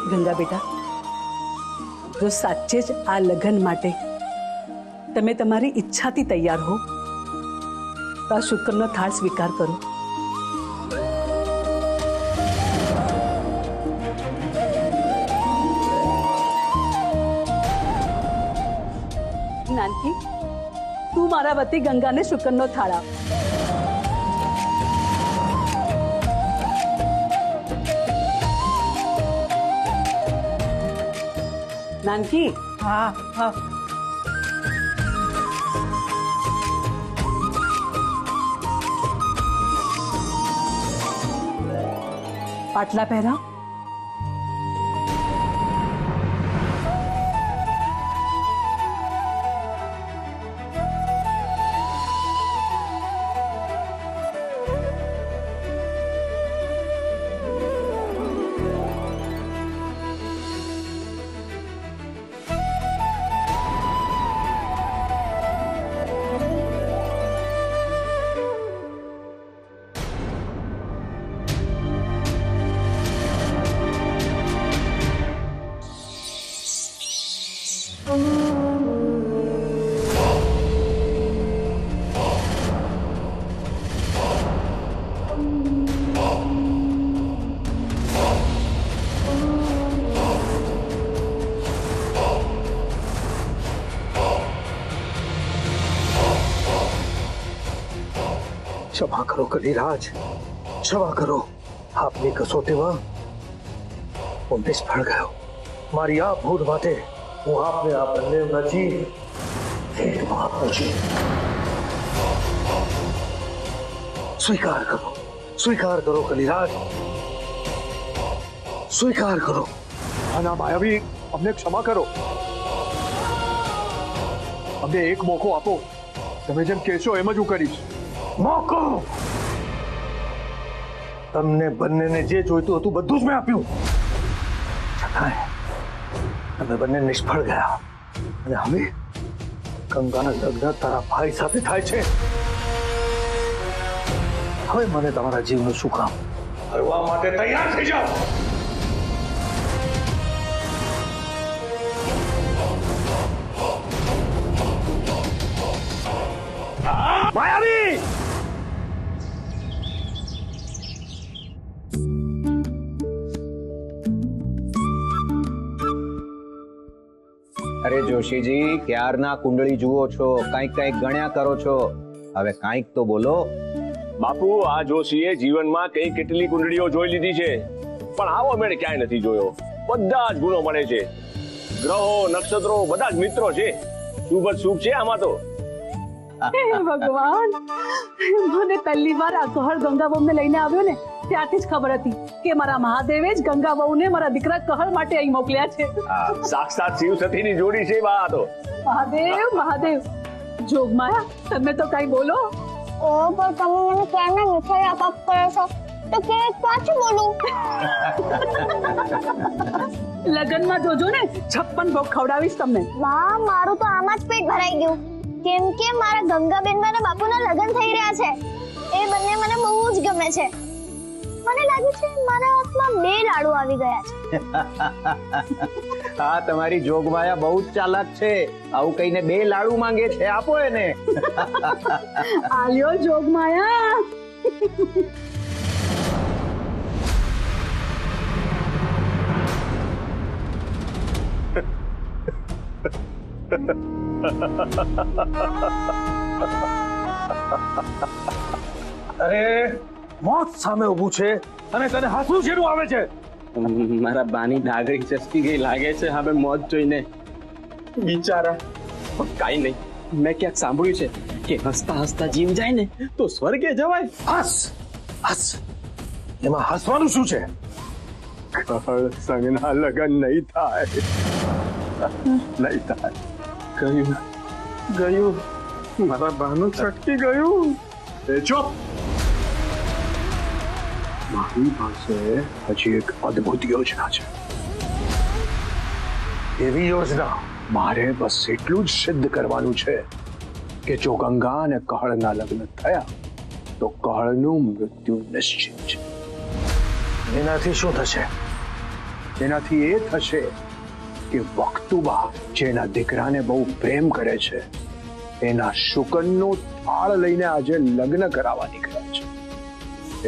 ગંગા બેટા, જો સાચે જ આ લગ્ન માટે તમે તમારી ઈચ્છાથી તૈયાર હો તો આ શુક્રનો થાળ સ્વીકાર કરો. નાનકી, તું મારા વતી ગંગાને શુક્રનો થાળ આપ. નાનકી. હા હા. પાટલા પહેરાવ. क्षमा करो कलिराज, क्षमा करो. आपनी कसोटीમાં હું નિષ્ફળ ગયો. મારી આ ભૂલ માટે હું આપને આ બંનેમાંથી ભેટમાં આપું છું. સ્વીકાર કરો કલિરાજ, સ્વીકાર કરો. ના માયાવી, અમને ક્ષમા કરો. અમને એક મોકો આપો. તમે જેમ કહેશો એમ જ હું કરીશ. મોકો? તમને બંનેને જે જોઈતું હતું બધું જ મેં આપ્યું, છતાંય તમે બંને નિષ્ફળ ગયા. અને હવે ગંગાના લગ્ન તારા ભાઈ સાથે થાય છે. હવે મને તમારા જીવનું શું કામ? કરવા માટે તૈયાર થઈ જાઓ. માયાવી! અરે જોશીજી, ક્યારના કુંડળી જુઓ છો, કંઈક ગણ્યા કરો છો. હવે કંઈક તો બોલો. બાપુ, આ જોશીએ જીવનમાં કેટલી કુંડળીઓ જોઈ લીધી છે, પણ આવો મેળ ક્યાંય નથી જોયો. બધા જ ગુણો મળે છે. ગ્રહો, નક્ષત્રો બધા જ મિત્રો છે. શુભ જ શુભ છે આમાં તો. ભગવાન, મને પહેલી વાર આ કહળ ગંગા બહુને લઈને આવ્યો ને ત્યારથી જ ખબર હતી કે મારા મહાદેવે જ ગંગા બહુને મારા દીકરા કહળ માટે અહીં મોકલ્યા છે. સાક્ષાત શિવ સતીની જોડી છે બા તો. મહાદેવ, મહાદેવ. જોગમાયા, તમે તો કઈ બોલો. ઓ, પણ તમે મને ક્યારના મીઠાઈ આપવા કરો છો, તો કે પાછું બોલું. લગનમાં જોજો ને, 56 ભોગ ખવડાવીશ તમને. વાહ, મારું તો આમાં જ પેટ ભરાઈ ગયું. કેમ કે મારા ગંગાબેન ના બાપુના લગ્ન થઈ રહ્યા છે. એ બંને મને બહુ જ ગમે છે. મને લાગે છે મારા હાથમાં 2 લાડુ આવી ગયા છે. હા, તમારી જોગમાયા બહુ જ ચાલાક છે. આવું કહીને 2 લાડુ માંગે છે, આપો એને. આલ્યો જોગમાયા. અરે, મોત સામે ઊભું છે અને તને હસવું શેનું આવે છે? મારા બાની ડાગરી ચસકી ગઈ લાગે છે હવે મોત જોઈને. બિચારા. કાઈ નહીં, મેં ક્યાંક સાંભળ્યું છે કે હસતા હસતા જીવ જાય ને તો સ્વર્ગે જવાય. હસ. એમાં હસવાનું શું છે? કહળ સંગના લગન નહીં થાય. નહીં થાય. ગયું મારા બાનું છટકી ગયું. એ ચૂપ. મારી પાસે હજી એક અદ્ભુત યોજના છે. એવી યોજના મારે બસ એટલું જ સિદ્ધ કરવાનું છે કે જો ગંગા અને કહળના લગ્ન થયા તો કહળનું મૃત્યુ નિશ્ચિત છે. એનાથી શું થશે? એનાથી એ થશે કે વક્તુબા જેના દીકરાને બહુ પ્રેમ કરે છે એના શુકનનું થાળ લઈને આજે લગ્ન કરાવવા નીકળ્યા છે.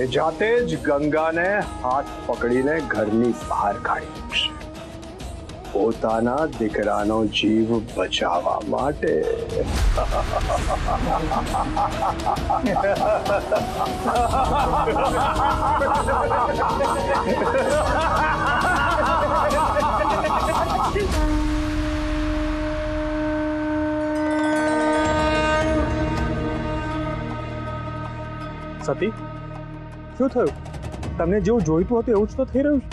એ જાતે જ ગંગાને હાથ પકડીને ઘરની બહાર કાઢી મૂકશે પોતાના દીકરાનો જીવ બચાવવા માટે. સતી, શું થયું? તમને જેવું જોઈતું હતું એવું જ તો થઈ રહ્યું છે.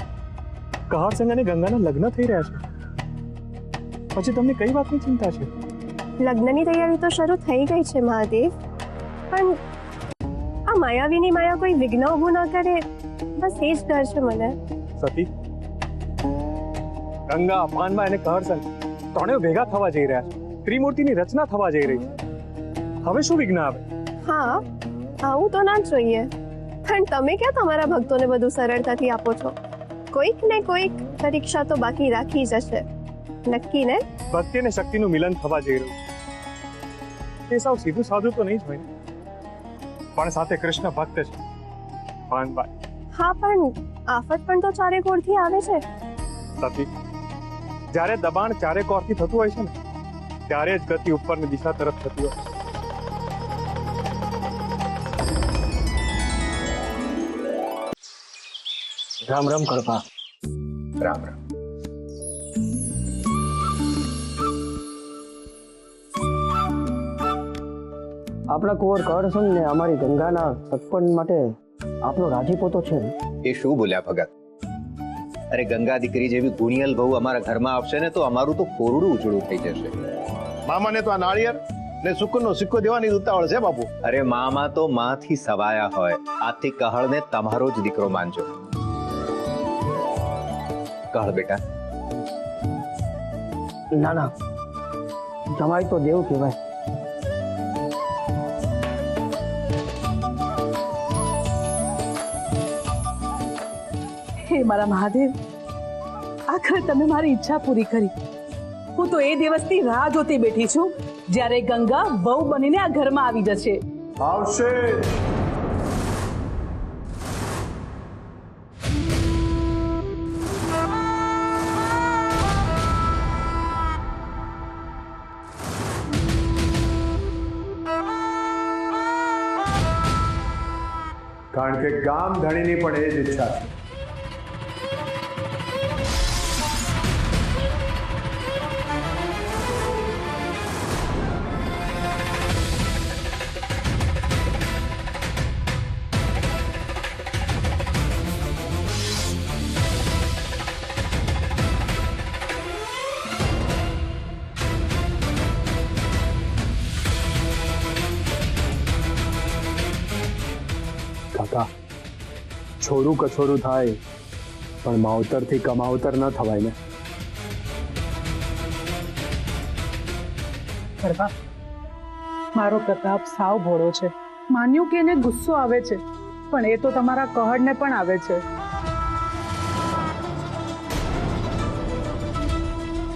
કહર સંગ અને ગંગાના લગ્ન થઈ રહ્યા છે. પછી તમને કઈ વાતની ચિંતા છે? લગ્નની તૈયારી તો શરૂ થઈ ગઈ છે મહાદેવ, પણ આ માયાવીની માયા કોઈ વિઘ્ન ઊભું ન કરે, બસ એ જ ડર છે મને. સતી, ગંગા, પાનમાં અને કહર સંગ ત્રણેય ભેગા થવા જઈ રહ્યા છે. ત્રિમૂર્તિની રચના થવા જઈ રહી છે. હવે શું વિઘ્ન આવે? હા, આવું તો ના જ જોઈએ, પણ તમે ક્યાં તમારા ભક્તોને બધું સરળતાથી આપો છો? કોઈક ને કોઈક પરીક્ષા તો બાકી રાખી જશે, નક્કી ને? ભક્તિ અને શક્તિનું મિલન થવા જઈ રહ્યું છે. એ સાવ સીધું સાધું તો નહીં જ હોય, પણ સાથે કૃષ્ણ ભક્ત છે પાનભાઈ. હા, પણ આફત પણ તો ચારે કોરથી આવે છે. સતી, જ્યારે દબાણ ચારે કોરથી થતું હોય છે ને, ત્યારે જ ગતિ ઉપરની દિશા તરફ થતી હોય. રામ રામ કળપા. રામ રામ. આપણા કુંવર કહરસંગ ને અમારી ગંગાના સગપણ માટે આપનો રાજીપો તો છે. એ શું બોલ્યા ભગત? અરે ગંગા દીકરી જેવી ગુણિયલ બહુ અમારા ઘરમાં આવશે ને તો અમારું તો કોરડું ઉજળું થઈ જશે. મામાને તો આ નાળિયેર ને શુકનનો સિક્કો દેવાની ઉતાવળ છે બાપુ. અરે મામા તો માંથી સવાયા હોય. આથી કહળને તમારો જ દીકરો માનજો. કહળ બેટા. ના ના, જમાઈ તો દેવ કહેવાય. હે મારા મહાદેવ, આખરે તમે મારી ઈચ્છા પૂરી કરી. હું તો એ દિવસની રાહ જોતી બેઠી છું જ્યારે ગંગા વહુ બનીને આ ઘરમાં આવી જશે. આવશે. કારણ કે ગામ ધણીની પણ એ જ ઈચ્છા છે. કાકા, છોરું કછોરું થાય પણ માવતરથી કમાવતર ન થવાય ને. ગરબા, મારો પ્રતાપ સાવ ભોળો છે. માન્યું કે એને ગુસ્સો આવે છે, પણ એ તો તમારા કહળને પણ આવે છે.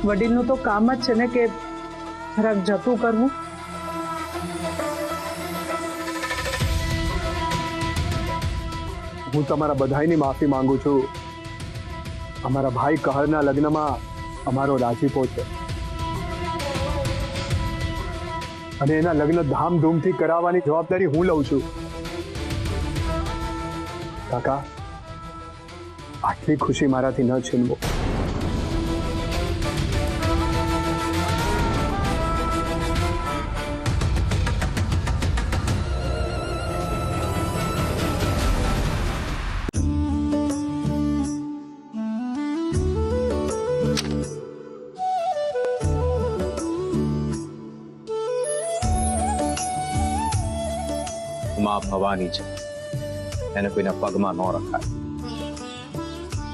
વડીલનું તો કામ જ છે ને કે જરાક જતું કરવું. હું તમારા બધાની માફી માંગુ છું. અમારા ભાઈ કહરના લગ્નમાં અમારો રાજીપો છે અને એના લગ્ન ધામધૂમથી કરાવવાની જવાબદારી હું લઉં છું. કાકા, આટલી ખુશી મારાથી ન છીનવો. માં ભવાની છે, એને કોઈના પગમાં ન રખાય.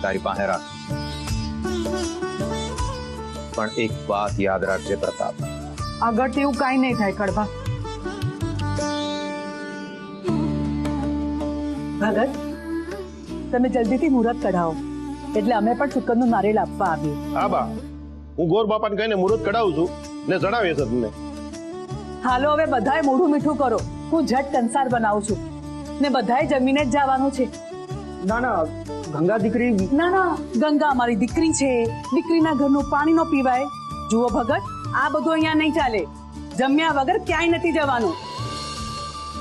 તારી પાસે રાખ. પણ એક વાત યાદ રાખજે પ્રતાપ, આગળ તેવું કાંઈ નહીં થાય કડવા. ભગત, તમે જલ્દીથી મુહૂર્ત કઢાવો એટલે અમે પણ શુકનનું નારિયેળ આપવા આવીએ. હા બા, હું ગોર બાપાને કહીને મુહૂર્ત કઢાવું છું ને જણાવીએ છે તમને. હાલો હવે બધાએ મોઢું મીઠું કરો, હું ઝટ કંસાર બનાવું છું ને બધાએ જમીને જ જવાનું છે. ના ના ગંગા દીકરી ના ના, ગંગા અમારી દીકરી છે, દીકરીના ઘરનું પાણી નો પીવાય. જુઓ ભગત, આ બધું અહીંયા નહીં ચાલે. જમ્યા વગર ક્યાંય નથી જવાનું.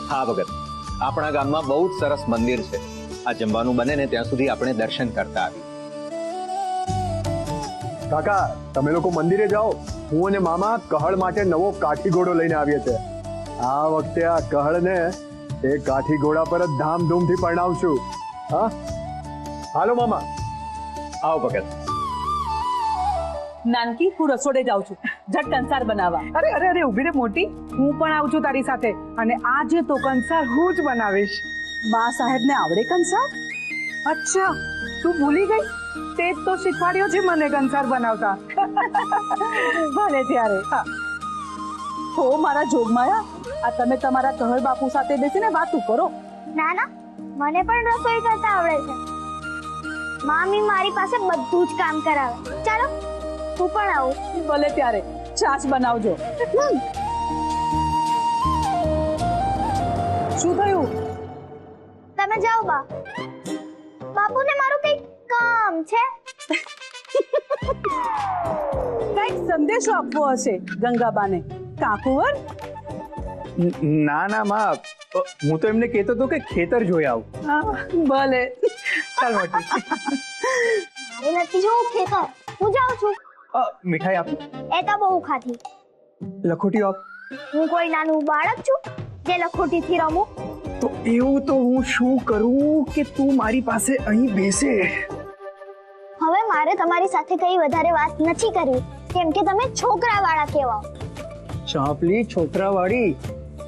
હા ભગત, આપણા ગામમાં બહુ જ સરસ મંદિર છે. આ જમવાનું બને ને ત્યાં સુધી આપણે દર્શન કરતા આવીએ. કાકા, તમે લોકો મંદિરે જાઓ. હું અને મામા કહળ માટે નવો કાઠી ઘોડો લઈને આવીએ છીએ. આ વખતે આ કહળને એ કાઠી ઘોડા પર જ ધામધૂમથી પરણાવશું. હા, હાલો મામા. આવો ભગત. નાનકી, હું રસોડે જાઉં છું ઝટ કંસાર બનાવવા. અરે અરે અરે ઉભી રે મોટી, હું પણ આવું છું તારી સાથે, અને આજે તો કંસાર હું જ બનાવીશ. બા સાહેબને આવડે કંસાર? અચ્છા, તું ભૂલી ગઈ? તે જ તો શીખવાડ્યો છે મને કંસાર બનાવતા. ભલે ત્યારે. હો મારા જોગમાયા, આ તમે તમારા કહળ બાપુ સાથે બેસીને વાતું કરો. ના ના, મને પણ રસોઈ કરતા આવડે છે. મામી મારી પાસે બધું જ કામ કરાવે. ચાલો તું પણ આવું. ભલે ત્યારે, છાશ બનાવજો. શું થયું? તમે જાઓ બા, બાપુને મારું કઈ કામ છે. કઈક સંદેશો આપવો હશે ગંગાબાને. કાકુવર, ના ના માં, હું તો એમને કહેતો હતો કે ખેતર જોઈ આવું. ભલે. ચાલ મોટી. મારે નથી જોવું ખેતર, હું જાઉં છું. મીઠાઈ આપ. એ તો બહુ ખાધી. લખોટી આપ. હું કોઈ નાનું બાળક છું જે લખોટીથી રમું? તો એવું તો હું શું કરું કે તું મારી પાસે અહીં બેસે? હવે મારે તમારી સાથે કઈ વધારે વાત નથી કરવી, કેમ કે તમે છોકરાવાળા કહેવાઓ. ચાંપલી છોકરાવાળી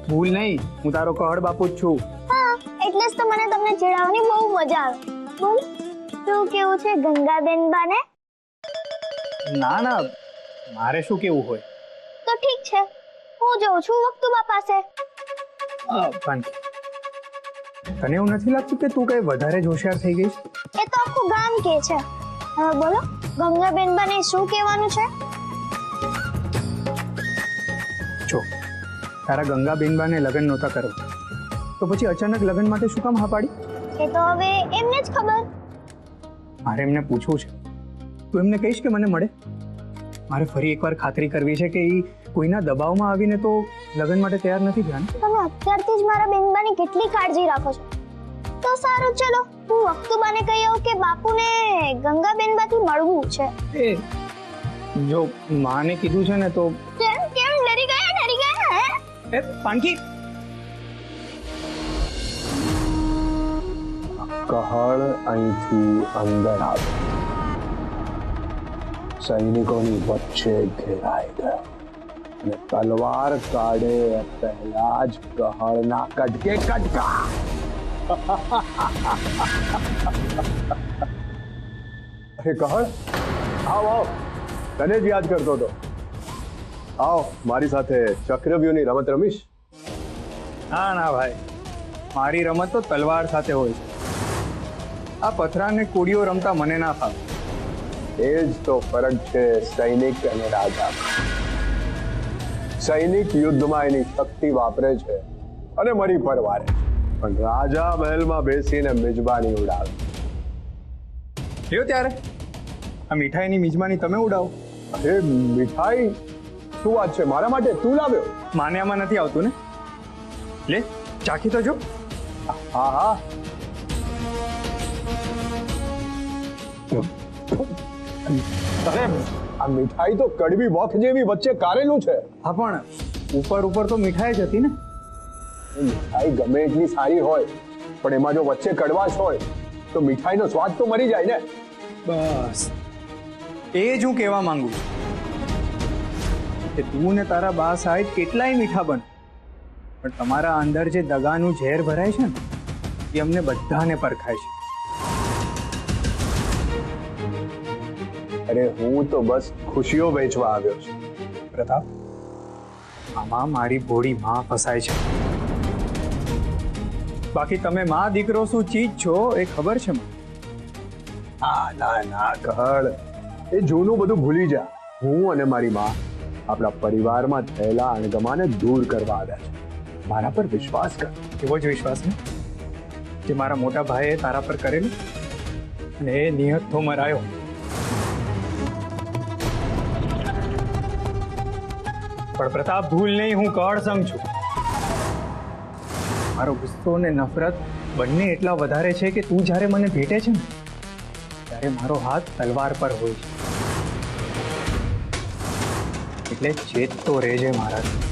ભૂલ નહીં, હું તારો કહળ બાપુ જ છું. હા, એટલે જ તો મને તમને ચીડાવવાની બહુ મજા આવે. બોલ, શું કેવું છે ગંગાબેન બાને? ના ના, મારે શું કેવું હોય. તો ઠીક છે, હું જઉં છું વક્તુબા પાસે. પણ તને એવું નથી લાગતું કે તું કઈ વધારે જ હોશિયાર થઈ ગઈ? એ તો આખું ગામ કે છે. હવે બોલો, ગંગાબેન બાને શું કહેવાનું છે? જો તારા ગંગાબેનબાને લગ્ન નહોતા કરો તો પછી અચાનક લગ્ન માટે શું કામ હા પાડી? એ તો હવે એમને જ ખબર. મારે એમને પૂછવું છે. તું એમને કહીશ કે મને મળે? મારે ફરી એકવાર ખાતરી કરવી છે કે એ કોઈના દબાવમાં આવીને તો લગ્ન માટે તૈયાર નથી થયા ને? તમે અત્યારથી જ મારા બેનબાની કેટલી કાળજી રાખો છો. તો સારું, ચલો હું વક્તુબાને કહી આવું કે બાપુને ગંગાબેનબાથી મળવું છે. એ જો માને કીધું છે ને તો કેમ કેમ ડરી ગયા હે? એ પાનકી, કહળ અહીંથી અંદર આવે. સૈનિકોની વચ્ચે ઘેરાઈ ગયો અને તલવાર કાઢે એ પહેલા જ કહળના કટકે કટકા. અરે કહળ, આવ આવ, તને જ યાદ કરતો હતો. આવ મારી સાથે ચક્રવ્યૂહની રમત રમીશ. ના ના ભાઈ, મારી રમત તો તલવાર સાથે હોય છે. આ પથરાને કોડીઓ રમતા મને ના ફાવે. એ જ તો ફરક છે સૈનિક અને રાજા. સૈનિક યુદ્ધમાં એની શક્તિ વાપરે છે અને મરી પરવારે, પણ રાજા મહેલમાં બેસીને મિજબાની ઉડાવે. લ્યો ત્યારે આ મીઠાઈની મિજબાની તમે ઉડાવો. અરે મીઠાઈ શું વાત છે, મારા માટે તું લાવ્યો? માને આમાં નથી આવતું ને? લે ચાખી તો જો. હા હા, અરે આ મીઠાઈ તો કડવી વખ જેવી વચ્ચે કારેલું છે. હા પણ ઉપર ઉપર તો મીઠાઈ જ હતી ને. મીઠાઈ ગમે એટલી સારી હોય પણ એમાં જો વચ્ચે કડવાશ હોય તો મીઠાઈનો સ્વાદ તો મરી જાય ને. બસ એ જ હું કહેવા માંગુ છું કે તું ને તારા બા સાહેબ કેટલાય મીઠા બન, પણ તમારા અંદર જે દગાનું ઝેર ભરાય છે ને એ અમને બધાને પરખાય છે. અરે હું તો બસ ખુશીઓ વેચવા આવ્યો છું. પ્રતાપ, આમાં મારી ભોળી માં ફસાય છે. બાકી તમે માં દીકરો શું ચીજ છો એ ખબર છે મને. ના કળ, એ જૂનું બધું ભૂલી જા. હું અને મારી માં આપણા પરિવારમાં થયેલા અણગમાને દૂર કરવા આવ્યા છે. મારા પર વિશ્વાસ કર. એવો જ વિશ્વાસ ને જે મારા મોટા ભાઈએ તારા પર કરેલું, અને એ નિયત તો મરાયો. પણ પ્રતાપ ભૂલ નહીં, હું કળસંગ છું. મારો ગુસ્સો અને નફરત બંને એટલા વધારે છે કે તું જ્યારે મને ભેટે છે ને ત્યારે મારો હાથ તલવાર પર હોય છે. એટલે ચેત તો રહેજે મારાથી.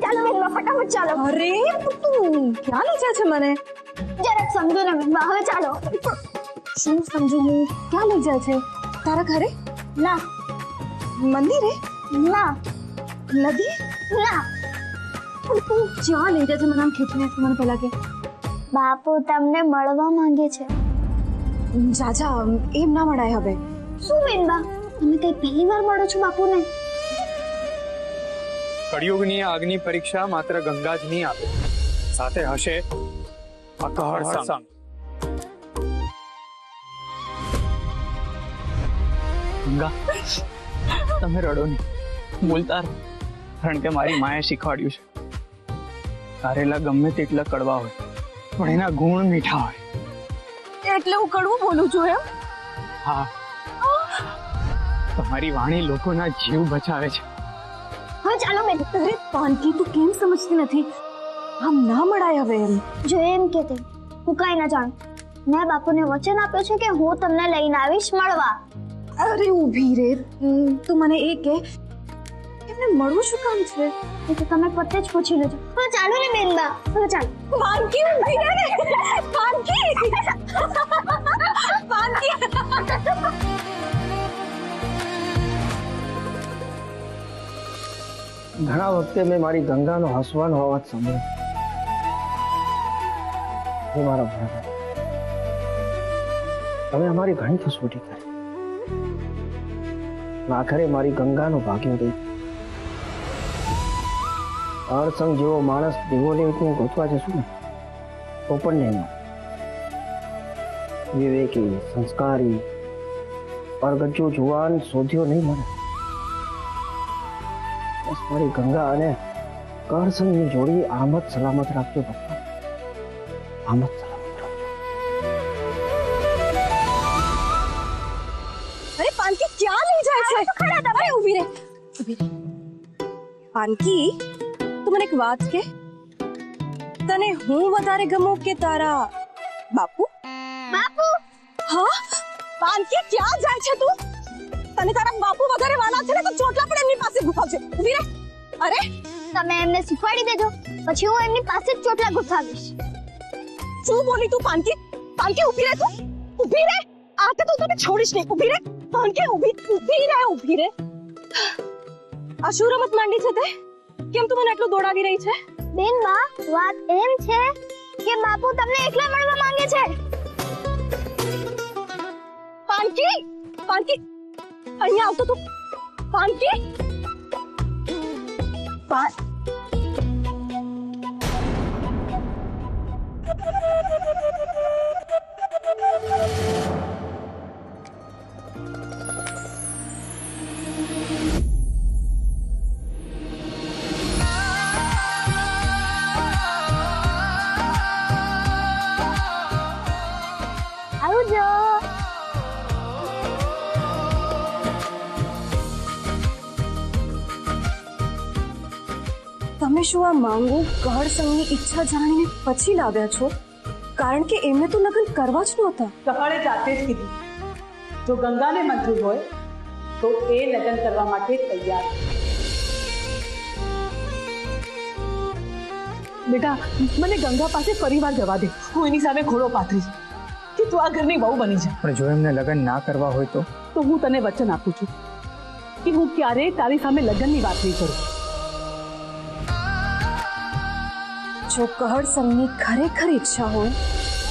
ચાલો બેનબા, ફટાફટ ચાલો. અરે તું ક્યાં લઈ જાય છે મને? જરાક સમજો ને બેનબા, હવે ચાલો. શું સમજુ હું? ક્યાં લઈ જાય છે? તારા ઘરે? ના મંદિરે? ના નદી? ના, પણ તું ક્યાં લઈ જાય છે? મને આમ ખેંચીને મને પહેલા કે. બાપુ તમને મળવા માંગે છે. જા જા, એમ ના મળાય હવે. શું બેનબા, તમે કઈ પહેલી વાર મળો છો બાપુને? કળિયુગની આગની પરીક્ષા માત્ર ગંગા જ નહીં આપે, સાથે હશે અકહર સંગ. ગંગા, તમે રડો નહીં, બોલતા રહો. કારણ કે મારી માએ શીખવાડ્યું છે, કારેલા ગમે તેટલા કડવા હોય પણ એના ગુણ મીઠા હોય. એટલે હું કડવું બોલું છું એમ? હા, તમારી વાણી લોકોના જીવ બચાવે છે. હવે ચાલો બેન. અરે પાનકી, તું કેમ સમજતી નથી? આમ ના મળાય હવે એમ. જો એમ કે તે હું કઈ ના જાણું. મેં બાપુને વચન આપ્યું છે કે હું તમને લઈને આવીશ મળવા. અરે ઊભી રે, તું મને એ કે એમને મળવું શું કામ છે? એ તો તમે પોતે જ પૂછી લેજો. હા ચાલો ને બેનબા, હવે ચાલો. પાનકી ઊભી રહે ને. પાનકી, પાનકી. ઘણા વખતે મેં મારી ગંગાનો હસવાનો અવાજ સાંભળ્યો. હે મારા ભણા, તમે અમારી ઘણી કસોટી કરી. આખરે મારી ગંગાનો ભાગ્ય રહી. અણસંગ જેવો માણસ દેવોને ગોતવા જશું ને તો પણ નહીં મળે. વિવેકી, સંસ્કારી, પરગજ્જો જુવાન શોધ્યો નહીં મળે. બસ મારી ગંગા અને કરસંગની જોડી આમ જ સલામત રાખજો પપ્પા, આમ જ સલામત રાખજો. અરે પાનકી, ક્યાં લઈ જાય છે? અરે ઊભી રહે, ઊભી રહે. પાનકી, તું મને એક વાત કે, તને હું વધારે ગમું કે તારા બાપુ? બાપુ, હા પાનકી, ક્યાં જાય છે તું? તને તારા બાપુ વધારે વાલા છે ને તો ચોટલા પણ એમની પાસે ગુફાવજે. ઊભી રહે. અરે તમે એમને શીખવાડી દેજો, પછી હું એમની પાસે જ ચોટલા ગુથાવીશ. શું બોલી તું પાનકી? પાનકી ઊભી રહે, તું ઊભી રહે. આ તો તું તને છોડીશ નહીં. ઊભી રહે પાનકી, ઊભી રહે. આ શું રમત માંડી છે તે? કેમ તું મને આટલું દોડાવી રહી છે? બેનબા, વાત એમ છે કે બાપુ તમને એકલા મળવા માંગે છે. પાનકી, પાનકી, અહીંયા આવતો તું. પાનકી, આવજો. તમે શું આ માંગુ કહળ સંઘની ઈચ્છા જાણીને પછી લાવ્યા છો? કારણ કે એમને તો લગ્ન કરવા જ નહોતા. કપાળે જાતે જ કીધું, જો ગંગાને મંજૂર હોય તો એ લગ્ન કરવા માટે તૈયાર છે. બેટા, મને ગંગા પાસે ફરીવાર જવા દે. હું એની સામે ઘોડો પાથરીશ કે તું આ ઘરની બહુ બની જા. પણ જો એમને લગ્ન ના કરવા હોય તો હું તને વચન આપું છું કે હું ક્યારેય તારી સામે લગ્નની વાત નહીં કરું. જો કહળ સંઘની ખરેખર ઈચ્છા હોય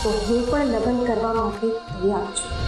તો હું પણ લગ્ન કરવા માટે તૈયાર છું.